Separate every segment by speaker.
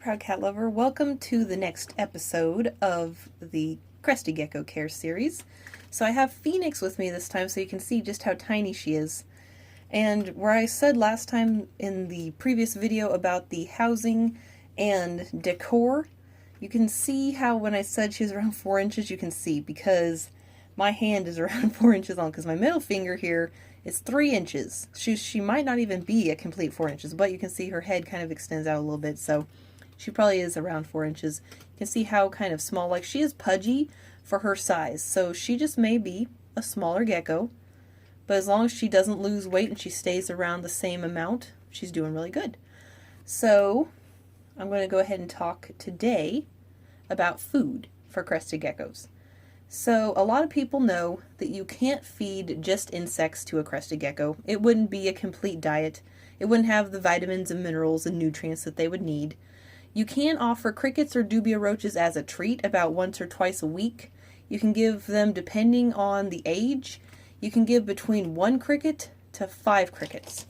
Speaker 1: proud cat lover. Welcome to the next episode of the Crested Gecko Care series. So I have Phoenix with me this time so you can see just how tiny she is. And where I said last time in the previous video about the housing and decor, you can see how when I said she's around 4 inches, you can see because my hand is around 4 inches long because my middle finger here is 3 inches. She might not even be a complete 4 inches, but you can see her head kind of extends out a little bit, so she probably is around 4 inches. You can see how kind of small, like she is pudgy for her size, so she just may be a smaller gecko, but as long as she doesn't lose weight and she stays around the same amount, she's doing really good. So I'm going to go ahead and talk today about food for crested geckos. So a lot of people know that you can't feed just insects to a crested gecko. It wouldn't be a complete diet. It wouldn't have the vitamins and minerals and nutrients that they would need. You can offer crickets or dubia roaches as a treat about once or twice a week. You can give them, depending on the age, you can give between 1 cricket to 5 crickets.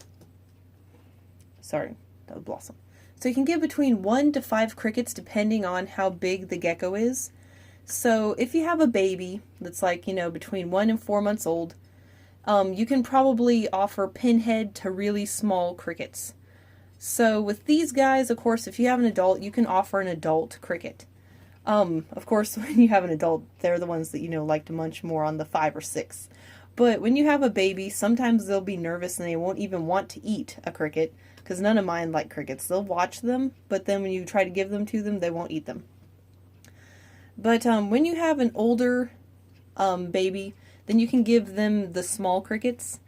Speaker 1: Sorry, that was Blossom. So you can give between 1 to 5 crickets depending on how big the gecko is. So if you have a baby that's like, between 1 and 4 months old, you can probably offer pinhead to really small crickets. So with these guys, of course, if you have an adult, you can offer an adult cricket. Of course, when you have an adult, they're the ones that, like to munch more on the 5 or 6. But when you have a baby, sometimes they'll be nervous and they won't even want to eat a cricket, because none of mine like crickets. They'll watch them, but then when you try to give them to them, they won't eat them. But when you have an older baby, then you can give them the small crickets.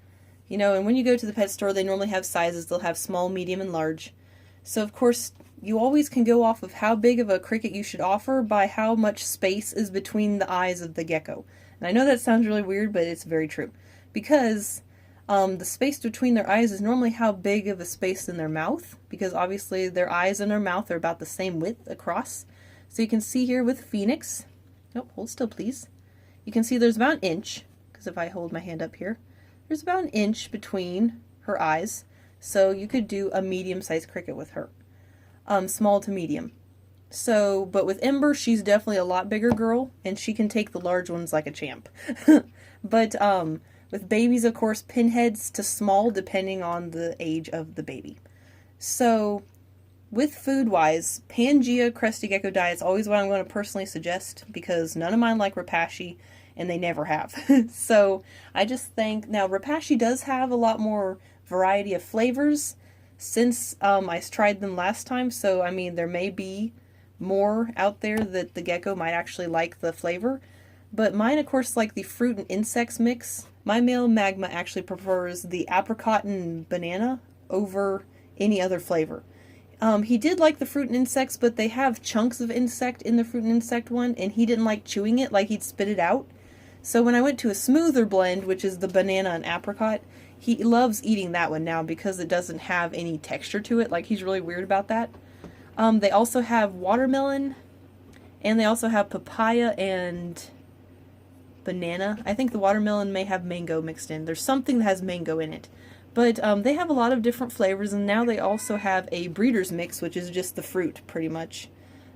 Speaker 1: And when you go to the pet store, they normally have sizes. They'll have small, medium, and large. So, of course, you always can go off of how big of a cricket you should offer by how much space is between the eyes of the gecko. And I know that sounds really weird, but it's very true. Because the space between their eyes is normally how big of a space in their mouth. Because obviously their eyes and their mouth are about the same width across. So you can see here with Phoenix, hold still please. You can see there's about an inch, because if I hold my hand up here, there's about an inch between her eyes. So you could do a medium-sized cricket with her. Small to medium. So, but with Ember, she's definitely a lot bigger girl, and she can take the large ones like a champ. But with babies, of course, pinheads to small, depending on the age of the baby. So with food-wise, Pangea Crested Gecko diet is always what I'm going to personally suggest, because none of mine like Repashy, and they never have. So I just think, now Repashy does have a lot more variety of flavors since I tried them last time, so I mean there may be more out there that the gecko might actually like the flavor. But mine, of course, like the fruit and insects mix. My male magma actually prefers the apricot and banana over any other flavor. He did like the fruit and insects, but they have chunks of insect in the fruit and insect one, and he didn't like chewing it, like he'd spit it out. So when I went to a smoother blend, which is the banana and apricot, he loves eating that one now because it doesn't have any texture to it. Like, he's really weird about that. They also have watermelon, and they also have papaya and banana. I think the watermelon may have mango mixed in. There's something that has mango in it. But they have a lot of different flavors, and now they also have a breeder's mix, which is just the fruit, pretty much.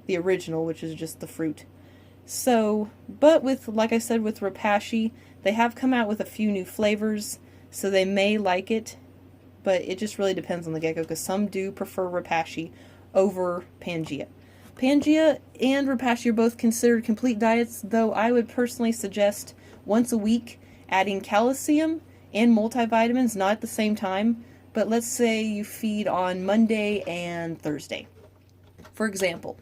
Speaker 1: The original, which is just the fruit. So, but with, like I said, with Repashy, they have come out with a few new flavors, so they may like it, but it just really depends on the gecko, because some do prefer Repashy over Pangea. Pangea and Repashy are both considered complete diets, though I would personally suggest once a week adding calcium and multivitamins, not at the same time, but let's say you feed on Monday and Thursday. For example,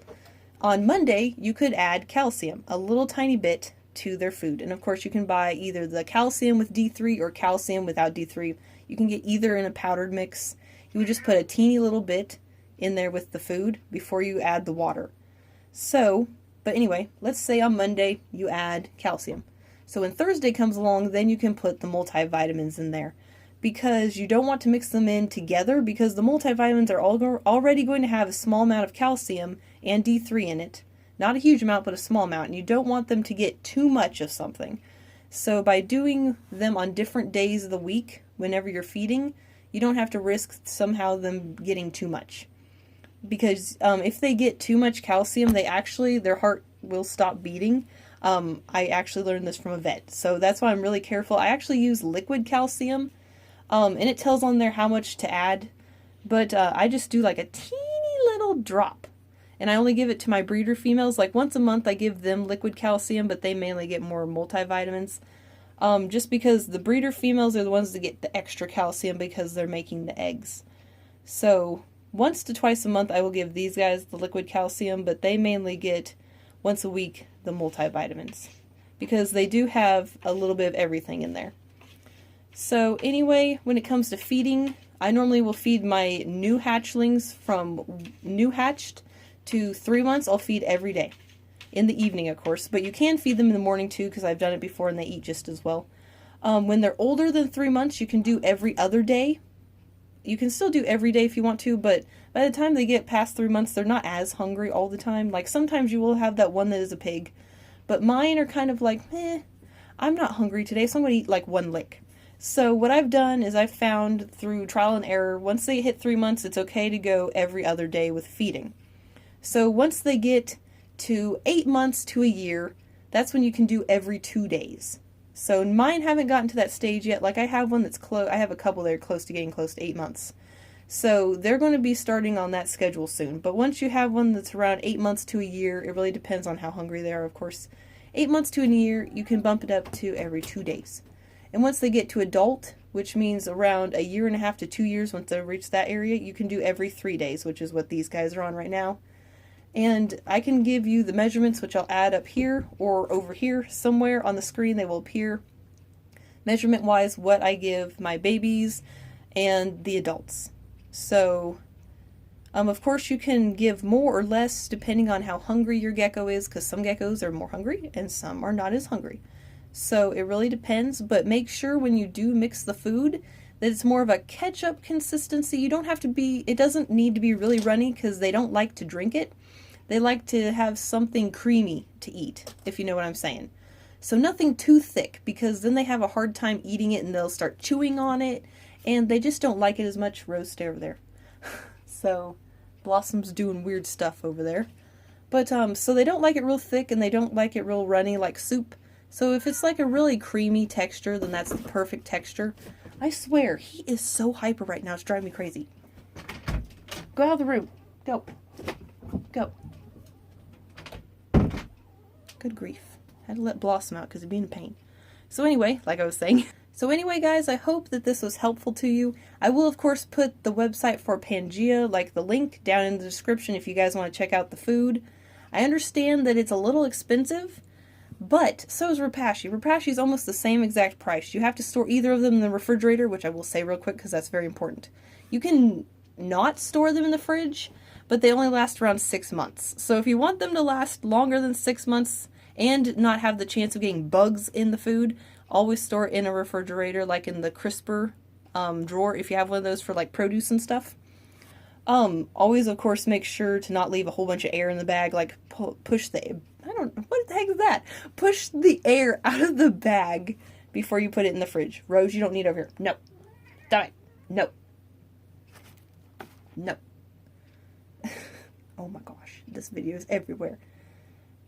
Speaker 1: on Monday you could add calcium, a little tiny bit, to their food. And of course you can buy either the calcium with D3 or calcium without D3. You can get either in a powdered mix. You would just put a teeny little bit in there with the food before you add the water. So, but anyway, let's say on Monday you add calcium. So when Thursday comes along, then you can put the multivitamins in there, because you don't want to mix them in together, because the multivitamins are already going to have a small amount of calcium and D3 in it. Not a huge amount, but a small amount, and you don't want them to get too much of something. So by doing them on different days of the week, whenever you're feeding, you don't have to risk somehow them getting too much. because if they get too much calcium, their heart will stop beating. I actually learned this from a vet, so that's why I'm really careful. I actually use liquid calcium, and it tells on there how much to add, but I just do like a teeny little drop, and I only give it to my breeder females. Like once a month I give them liquid calcium, but they mainly get more multivitamins, just because the breeder females are the ones that get the extra calcium because they're making the eggs. So once to twice a month I will give these guys the liquid calcium, but they mainly get once a week the multivitamins because they do have a little bit of everything in there. So anyway, when it comes to feeding, I normally will feed my new hatchlings from new hatched to 3 months. I'll feed every day. In the evening, of course, but you can feed them in the morning too because I've done it before and they eat just as well. When they're older than 3 months, you can do every other day. You can still do every day if you want to, but by the time they get past 3 months, they're not as hungry all the time. Like sometimes you will have that one that is a pig, but mine are kind of like, I'm not hungry today, so I'm going to eat like one lick. So what I've done is I've found through trial and error, once they hit 3 months, it's okay to go every other day with feeding. So once they get to 8 months to a year, that's when you can do every 2 days. So mine haven't gotten to that stage yet. Like I have one that's close. I have a couple that are close to getting close to 8 months. So they're going to be starting on that schedule soon. But once you have one that's around 8 months to a year, it really depends on how hungry they are, of course. 8 months to a year, you can bump it up to every 2 days. And once they get to adult, which means around a year and a half to 2 years, once they reach that area, you can do every 3 days, which is what these guys are on right now. And I can give you the measurements, which I'll add up here or over here somewhere on the screen. They will appear measurement wise what I give my babies and the adults. So of course you can give more or less depending on how hungry your gecko is, because some geckos are more hungry and some are not as hungry. So it really depends, but make sure when you do mix the food that it's more of a ketchup consistency. You don't have to be, it doesn't need to be really runny because they don't like to drink it. They like to have something creamy to eat, if you know what I'm saying. So nothing too thick, because then they have a hard time eating it and they'll start chewing on it, and they just don't like it as much. Rose, stay over there. So Blossom's doing weird stuff over there. But so they don't like it real thick and they don't like it real runny like soup. So if it's like a really creamy texture, then that's the perfect texture. I swear, he is so hyper right now. It's driving me crazy. Go out of the room. Go. Go. Good grief. I had to let Blossom out because he's being a pain. So anyway, like I was saying. So anyway, guys, I hope that this was helpful to you. I will, of course, put the website for Pangea, like the link, down in the description if you guys want to check out the food. I understand that it's a little expensive, but so is Repashy. Repashy is almost the same exact price. You have to store either of them in the refrigerator, which I will say real quick because that's very important. You can not store them in the fridge, but they only last around 6 months. So if you want them to last longer than 6 months and not have the chance of getting bugs in the food, always store it in a refrigerator, like in the crisper drawer if you have one of those for like produce and stuff. Always, of course, make sure to not leave a whole bunch of air in the bag, like push the, I don't know, what the heck is that? Push the air out of the bag before you put it in the fridge. Rose, you don't need it over here. No. Die. No. No. Oh my gosh, this video is everywhere.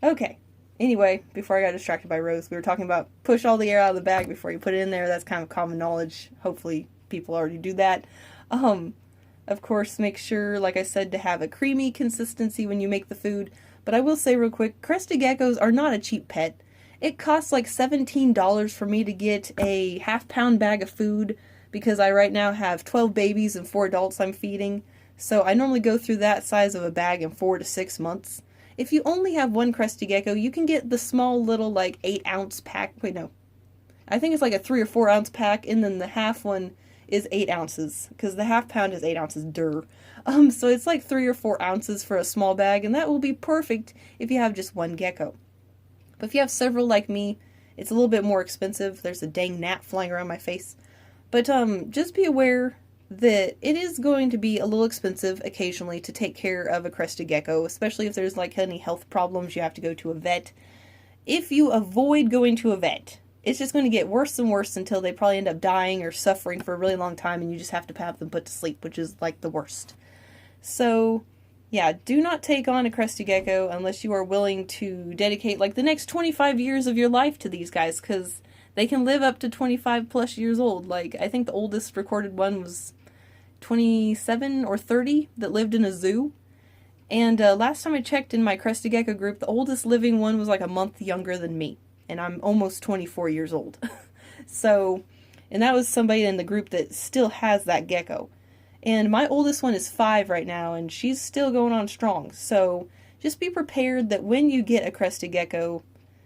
Speaker 1: Okay. Anyway, before I got distracted by Rose, we were talking about push all the air out of the bag before you put it in there. That's kind of common knowledge. Hopefully people already do that. Of course, make sure, like I said, to have a creamy consistency when you make the food. But I will say real quick, Crested Geckos are not a cheap pet. It costs like $17 for me to get a half-pound bag of food because I right now have 12 babies and 4 adults I'm feeding. So I normally go through that size of a bag in 4 to 6 months. If you only have one Crested Gecko, you can get the small little like 8-ounce pack. Wait, no. I think it's like a 3 or 4 ounce pack, and then the half one is 8 ounces, because the half pound is 8 ounces, so it's like 3 or 4 ounces for a small bag, and that will be perfect if you have just one gecko. But if you have several like me, it's a little bit more expensive. There's a dang gnat flying around my face. But just be aware that it is going to be a little expensive occasionally to take care of a Crested Gecko, especially if there's like any health problems, you have to go to a vet. If you avoid going to a vet, it's just going to get worse and worse until they probably end up dying or suffering for a really long time, and you just have to have them put to sleep, which is like the worst. So Yeah, do not take on a Crested Gecko unless you are willing to dedicate like the next 25 years of your life to these guys, because they can live up to 25 plus years old. Like, I think the oldest recorded one was 27 or 30 that lived in a zoo. And last time I checked in my Crested Gecko group, the oldest living one was like a month younger than me. And I'm almost 24 years old. So, and that was somebody in the group that still has that gecko. And my oldest one is 5 right now, and she's still going on strong. So just be prepared that when you get a Crested Gecko,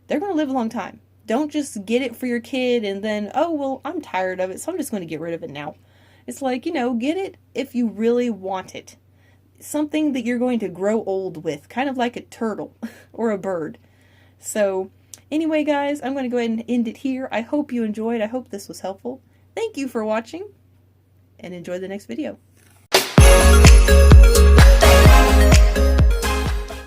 Speaker 1: they're going to live a long time. Don't just get it for your kid and then, oh, well, I'm tired of it, so I'm just going to get rid of it now. It's like, get it if you really want it. Something that you're going to grow old with, kind of like a turtle or a bird. So anyway, guys, I'm going to go ahead and end it here. I hope you enjoyed. I hope this was helpful. Thank you for watching, and enjoy the next video.